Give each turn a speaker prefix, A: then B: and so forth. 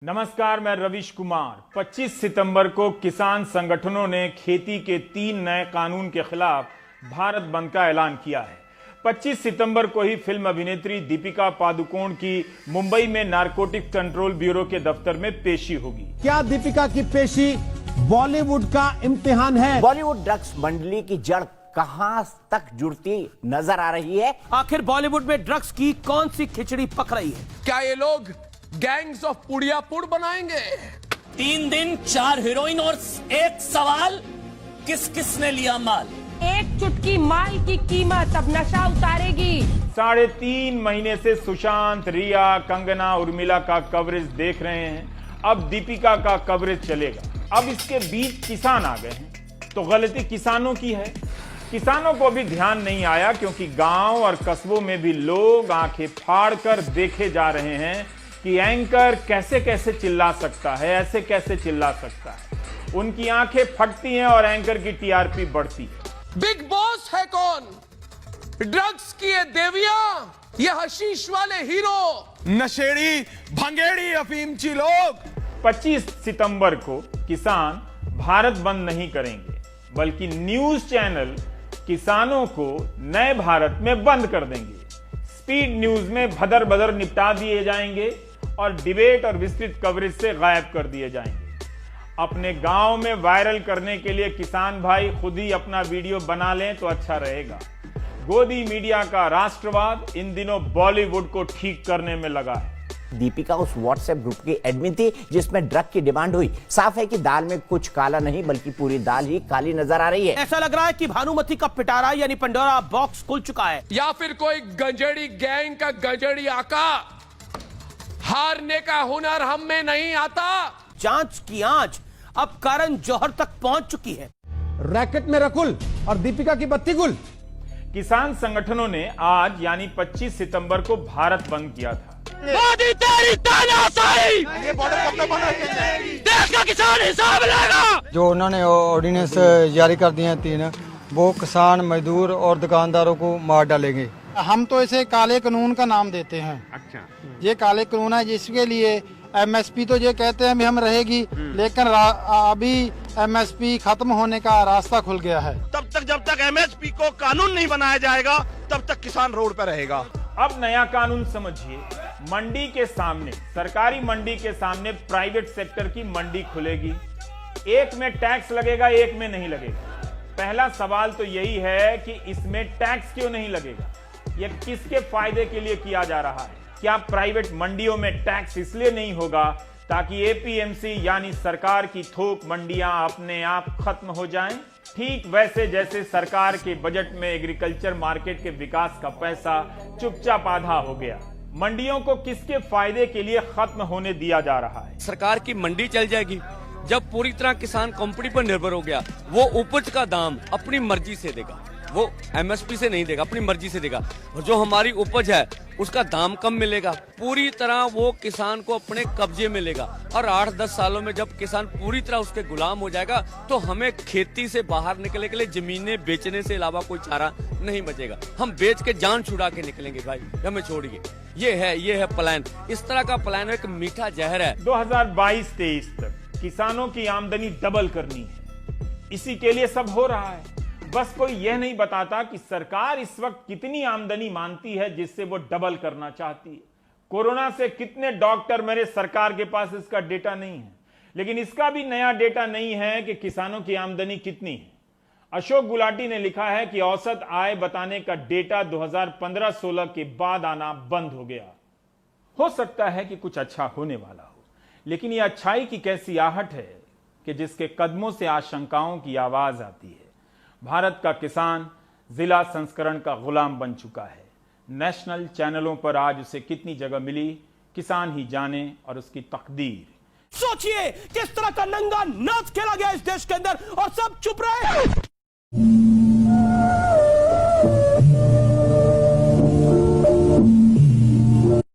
A: नमस्कार, मैं रविश कुमार। 25 सितंबर को किसान संगठनों ने खेती के 3 नए कानून के खिलाफ भारत बंद का ऐलान किया है। 25 सितंबर को ही फिल्म अभिनेत्री दीपिका पादुकोण की मुंबई में नारकोटिक कंट्रोल ब्यूरो के दफ्तर में पेशी होगी।
B: क्या दीपिका की पेशी बॉलीवुड का इम्तिहान है?
C: बॉलीवुड ड्रग्स मंडली की जड़ कहां तक जुड़ती नजर आ रही है?
D: आखिर बॉलीवुड में ड्रग्स की कौन सी खिचड़ी पक रही है?
E: क्या ये लोग गैंग्स ऑफ पुड़ियापुड़ बनाएंगे?
F: 3 दिन 4 हीरोइन और एक सवाल, किस किस ने लिया माल?
G: एक चुटकी माल की कीमत अब नशा उतारेगी।
A: 3.5 महीने से सुशांत, रिया, कंगना, उर्मिला का कवरेज देख रहे हैं। अब दीपिका का कवरेज चलेगा। अब इसके बीच किसान आ गए हैं, तो गलती किसानों की है। किसानों को भी ध्यान नहीं आया, क्योंकि गांव और कस्बों में भी लोग आंखें फाड़कर देखे जा रहे हैं कि एंकर कैसे कैसे चिल्ला सकता है, ऐसे कैसे चिल्ला सकता है। उनकी आंखें फटती हैं और एंकर की टीआरपी बढ़ती है।
E: बिग बॉस है कौन? ड्रग्स की ये देवियां, ये हशीश वाले हीरो,
H: नशेड़ी भंगेड़ी अफीमची लोग।
A: 25 सितंबर को किसान भारत बंद नहीं करेंगे, बल्कि न्यूज चैनल किसानों को नए भारत में बंद कर देंगे। स्पीड न्यूज में भदर भदर निपटा दिए जाएंगे और डिबेट और विस्तृत कवरेज से गायब कर दिए जाएंगे। अपने गांव में वायरल करने के लिए किसान भाई खुद ही अपना वीडियो बना लें तो अच्छा रहेगा। गोदी मीडिया का राष्ट्रवाद इन दिनों बॉलीवुड को ठीक करने में लगा है।
C: दीपिका उस व्हाट्सएप ग्रुप की एडमिन थी जिसमें ड्रग की डिमांड हुई। साफ है कि दाल में कुछ काला नहीं, बल्कि पूरी दाल ही काली नजर आ रही है।
D: ऐसा लग रहा है कि भानुमति का पिटारा यानी पंडोरा बॉक्स खुल चुका है,
E: या फिर कोई गंजेड़ी गैंग का गंजेड़ी आका। हारने का हुनर हम में नहीं आता।
D: जांच की आंच अब करण जौहर तक पहुंच चुकी है।
B: रैकेट में रकुल और दीपिका की बत्ती गुल।
A: किसान संगठनों ने आज यानी 25 सितंबर को भारत बंद किया था।
D: मोदी तेरी तानाशाही! देश का किसान हिसाब लेगा।
I: जो उन्होंने ऑर्डिनेंस जारी कर दिए हैं 3, वो किसान, मजदूर और दुकानदारों को मार डालेंगे।
J: हम तो इसे काले कानून का नाम देते हैं। अच्छा, ये काले कानून है जिसके लिए एमएसपी तो ये कहते हैं हम रहेगी, लेकिन अभी एमएसपी खत्म होने का रास्ता खुल गया है।
H: तब तक जब तक एमएसपी को कानून नहीं बनाया जाएगा, तब तक किसान रोड पर रहेगा।
A: अब नया कानून समझिए। मंडी के सामने, सरकारी मंडी के सामने प्राइवेट सेक्टर की मंडी खुलेगी। एक में टैक्स लगेगा, एक में नहीं लगेगा। पहला सवाल तो यही है कि इसमें टैक्स क्यों नहीं लगेगा? यह किसके फायदे के लिए किया जा रहा है? क्या प्राइवेट मंडियों में टैक्स इसलिए नहीं होगा ताकि एपीएमसी यानी सरकार की थोक मंडियां अपने आप खत्म हो जाएं? ठीक वैसे जैसे सरकार के बजट में एग्रीकल्चर मार्केट के विकास का पैसा चुपचाप आधा हो गया। मंडियों को किसके फायदे के लिए खत्म होने दिया जा रहा है?
F: सरकार की मंडी चल जाएगी जब पूरी तरह किसान कंपनी पर निर्भर हो गया। वो उपज का दाम अपनी मर्जी से देगा, वो एमएसपी से नहीं देगा, अपनी मर्जी से देगा। और जो हमारी उपज है उसका दाम कम मिलेगा। पूरी तरह वो किसान को अपने कब्जे में लेगा। और 8-10 सालों में जब किसान पूरी तरह उसके गुलाम हो जाएगा, तो हमें खेती से बाहर निकलने के लिए जमीनें बेचने से अलावा कोई चारा नहीं बचेगा। हम बेच के जान छुड़ा के निकलेंगे भाई, हमें छोड़िए। ये है प्लान। इस तरह का प्लान एक मीठा जहर है।
A: 2022-23 तक किसानों की आमदनी डबल करनी है। इसी के लिए सब हो रहा है। बस कोई यह नहीं बताता कि सरकार इस वक्त कितनी आमदनी मानती है जिससे वो डबल करना चाहती है। कोरोना से कितने डॉक्टर मेरे, सरकार के पास इसका डेटा नहीं है। लेकिन इसका भी नया डेटा नहीं है कि किसानों की आमदनी कितनी है। अशोक गुलाटी ने लिखा है कि औसत आय बताने का डेटा 2015-16 के बाद आना बंद हो गया। हो सकता है कि कुछ अच्छा होने वाला हो, लेकिन यह अच्छाई की कैसी आहट है कि जिसके कदमों से आशंकाओं की आवाज आती है। भारत का किसान जिला संस्करण का गुलाम बन चुका है। नेशनल चैनलों पर आज उसे कितनी जगह मिली, किसान ही जाने और उसकी तकदीर।
D: सोचिए किस तरह का नंगा नाच खेला गया इस देश के अंदर और सब चुप रहे।